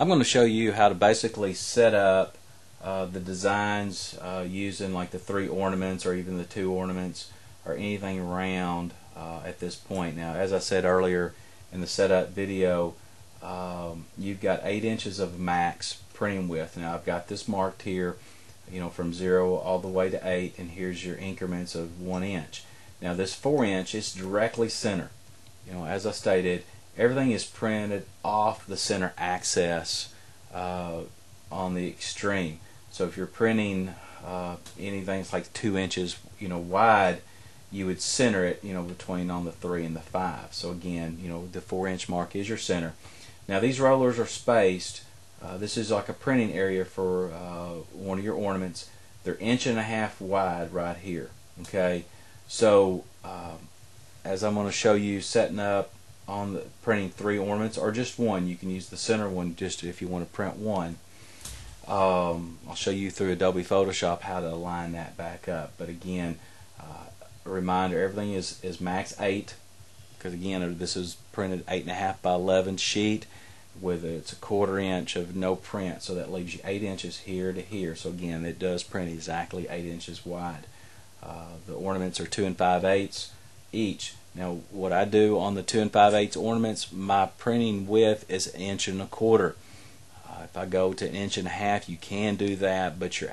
I'm going to show you how to basically set up the designs using like the 3 ornaments or even the 2 ornaments or anything around at this point. Now, as I said earlier in the setup video, you've got 8 inches of max printing width. Now I've got this marked here, you know, from 0 all the way to 8, and here's your increments of 1 inch. Now this 4 inch is directly center. You know, as I stated, everything is printed off the center axis on the extreme. So if you're printing anything like 2 inches, you know, wide, you would center it, you know, between on the 3 and the 5. So again, you know, the 4 inch mark is your center. Now these rollers are spaced. This is like a printing area for one of your ornaments. They're 1.5 inches wide right here. Okay, so as I'm going to show you setting up on the printing 3 ornaments or just one, you can use the center one just if you want to print one. I'll show you through Adobe Photoshop how to align that back up. But again, a reminder, everything is max 8, because again this is printed 8.5 by 11 sheet with it's a 1/4 inch of no print, so that leaves you 8 inches here to here. So again, it does print exactly 8 inches wide. The ornaments are 2 5/8 each. Now what I do on the 2 5/8 ornaments, my printing width is 1.25 inches. If I go to 1.5 inches, you can do that, but your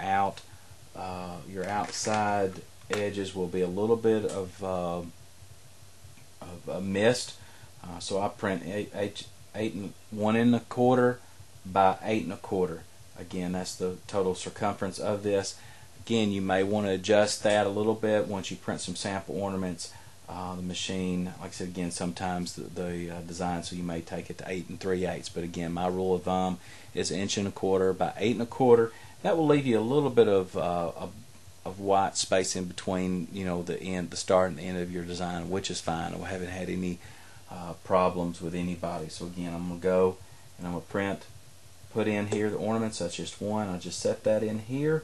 outside edges will be a little bit of a mist. So I print 1.25 by 8.25. Again, that's the total circumference of this. Again, you may want to adjust that a little bit once you print some sample ornaments. The machine, like I said, again, sometimes the design, so you may take it to 8 3/8. But again, my rule of thumb is 1.25 by 8.25. That will leave you a little bit of white space in between, you know, the start and the end of your design, which is fine. I haven't had any problems with anybody. So again, I'm going to go and I'm going to put in here the ornaments. That's just one. I'll just set that in here.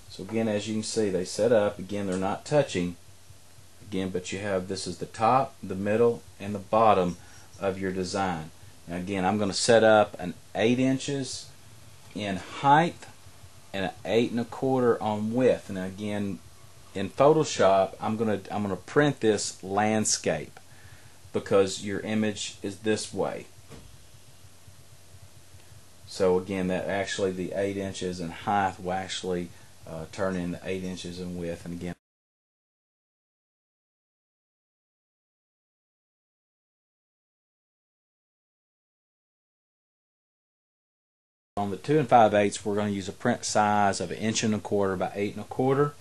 So again, as you can see, they set up. Again, they're not touching. Again, but you have, this is the top, the middle, and the bottom of your design. Now again, I'm going to set up an 8 inches in height and an 8.25 on width. And again, in Photoshop, I'm going to print this landscape because your image is this way. So again, that actually the 8 inches in height will actually turn into 8 inches in width. And again, on the 2 5/8, we're going to use a print size of 1.25 inches by 8.25.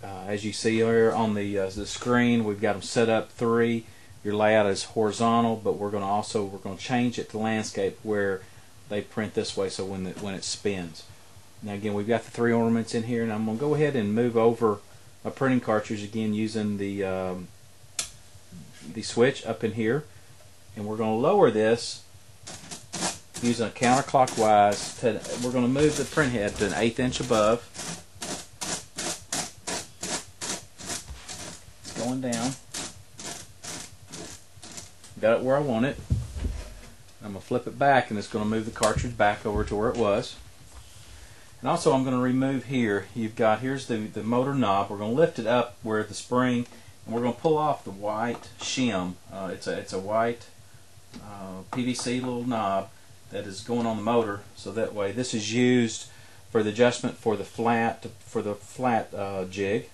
As you see here on the screen, we've got them set up 3. Your layout is horizontal, but we're going to change it to landscape where they print this way. So when it spins. Now again, we've got the 3 ornaments in here, and I'm going to go ahead and move over a printing cartridge again using the switch up in here, and we're going to lower this using a counterclockwise. We're going to move the print head to 1/8 inch above. It's going down. Got it where I want it. I'm going to flip it back, and it's going to move the cartridge back over to where it was. And also, I'm going to remove here. Here's the motor knob. We're going to lift it up where the spring, and we're going to pull off the white shim. It's a white PVC little knob that is going on the motor. So that way, this is used for the adjustment for the flat jig.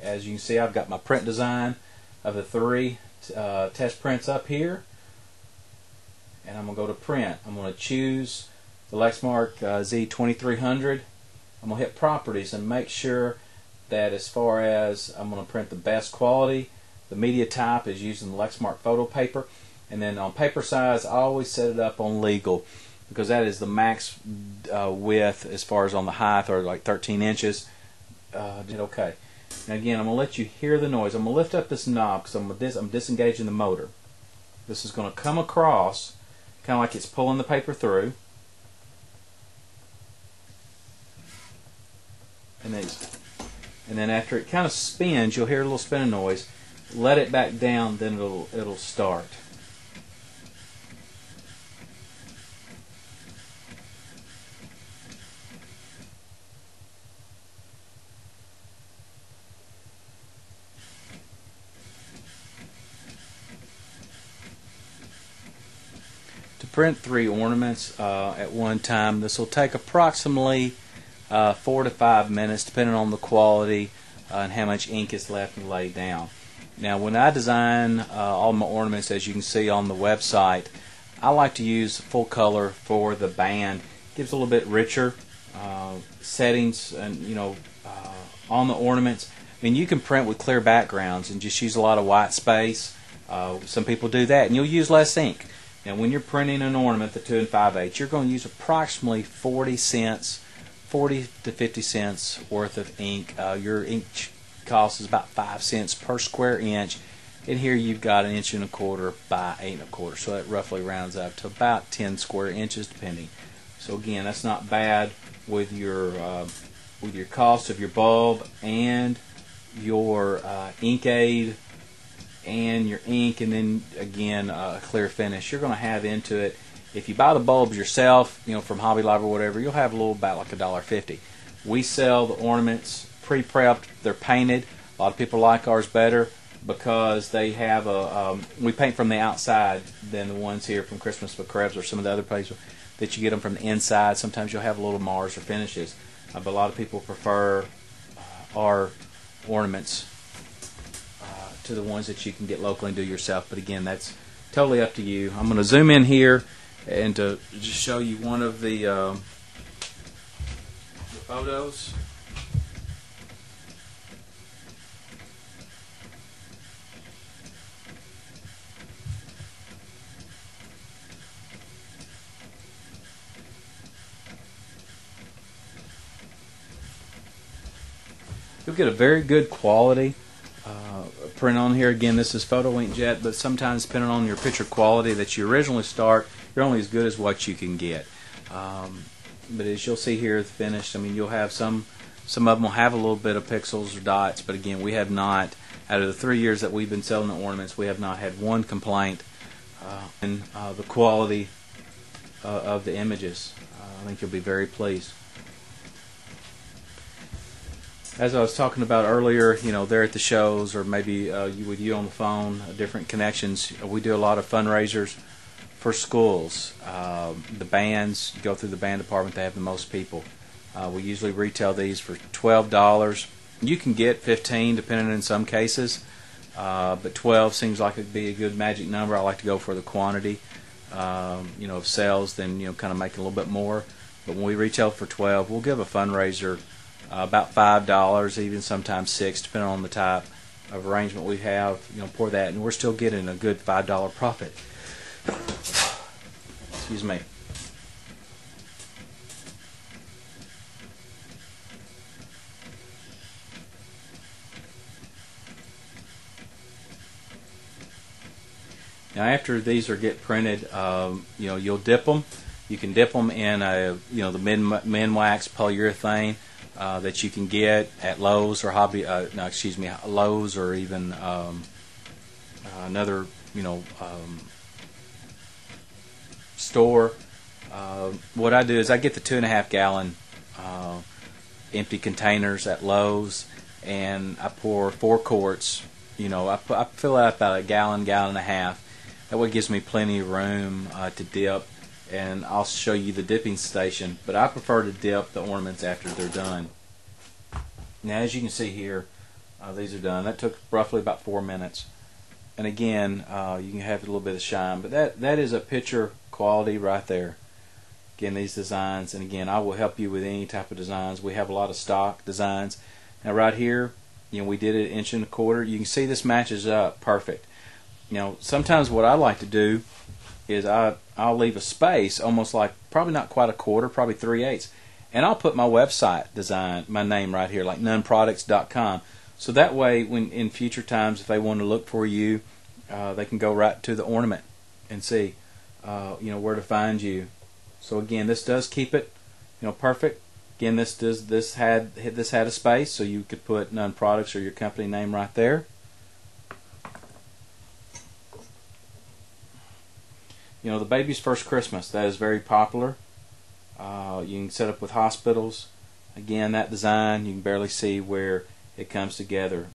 As you can see, I've got my print design of the 3 test prints up here, and I'm going to go to print. I'm going to choose the Lexmark Z2300. I'm going to hit properties and make sure that as far as I'm going to print the best quality, the media type is using the Lexmark photo paper, and then on paper size I always set it up on legal because that is the max width as far as on the height, or like 13 inches. Okay. Now again, I'm going to let you hear the noise. I'm going to lift up this knob because I'm disengaging the motor. This is going to come across kind of like it's pulling the paper through. And then after it kind of spins, you'll hear a little spinning noise. Let it back down, then it'll start. To print 3 ornaments at one time, this will take approximately 4 to 5 minutes, depending on the quality and how much ink is left to lay down. Now, when I design all my ornaments, as you can see on the website, I like to use full color for the band. It gives a little bit richer settings, and on the ornaments. I mean, you can print with clear backgrounds and just use a lot of white space. Some people do that, and you'll use less ink. Now, when you're printing an ornament, the 2 5/8, you're going to use approximately 40 to 50 cents worth of ink. Your ink cost is about 5 cents per square inch, and here you've got 1.25 inches by 8.25 inches, so that roughly rounds up to about 10 square inches depending. So again, that's not bad with your cost of your bulb and your ink aid and your ink, and then again a clear finish you're going to have into it. If you buy the bulbs yourself, from Hobby Lobby or whatever, you'll have a little about like $1.50. We sell the ornaments pre-prepped. They're painted. A lot of people like ours better because they have we paint from the outside than the ones here from Christmas Ornamet or some of the other places that you get them from the inside. Sometimes you'll have a little Mars or finishes, but a lot of people prefer our ornaments to the ones that you can get locally and do yourself. But again, that's totally up to you. I'm going to zoom in here and to just show you one of the photos. You'll get a very good quality print on here. Again, this is photo inkjet, but sometimes depending on your picture quality that you originally start, you're only as good as what you can get. But as you'll see here, the finished, I mean, you'll have some of them will have a little bit of pixels or dots, but again, we have not, out of the 3 years that we've been selling the ornaments, we have not had one complaint in the quality of the images. I think you'll be very pleased. As I was talking about earlier, they're at the shows, or maybe with you on the phone, different connections. We do a lot of fundraisers for schools. The bands, you go through the band department, they have the most people. We usually retail these for $12. You can get 15 depending in some cases, but 12 seems like it'd be a good magic number. I like to go for the quantity, of sales, than kind of making a little bit more. But when we retail for 12, we'll give a fundraiser about $5, even sometimes $6, depending on the type of arrangement we have. For that, and we're still getting a good $5 profit. Excuse me. Now, after these get printed, you'll dip them. You can dip them in the min wax polyurethane that you can get at Lowe's or Lowe's or even another store. What I do is I get the 2.5 gallon empty containers at Lowe's, and I pour 4 quarts. I fill out about a gallon and a half. That way it gives me plenty of room to dip, and I'll show you the dipping station, but I prefer to dip the ornaments after they're done. Now, as you can see here, these are done. That took roughly about 4 minutes. And again, you can have a little bit of shine, but that is a picture quality right there. Again, these designs, and again, I will help you with any type of designs. We have a lot of stock designs. Now right here, we did it 1.25 inches. You can see this matches up perfect. Sometimes what I like to do is I'll leave a space, almost like probably not quite 1/4, probably 3/8, and I'll put my website design, my name right here, like nunnprouducts.com. So that way, when in future times, if they want to look for you, they can go right to the ornament and see, where to find you. So again, this does keep it, perfect. Again, this had a space, so you could put Nunn Prouducts or your company name right there. The baby's first Christmas, that is very popular. You can set up with hospitals. Again, that design, you can barely see where it comes together.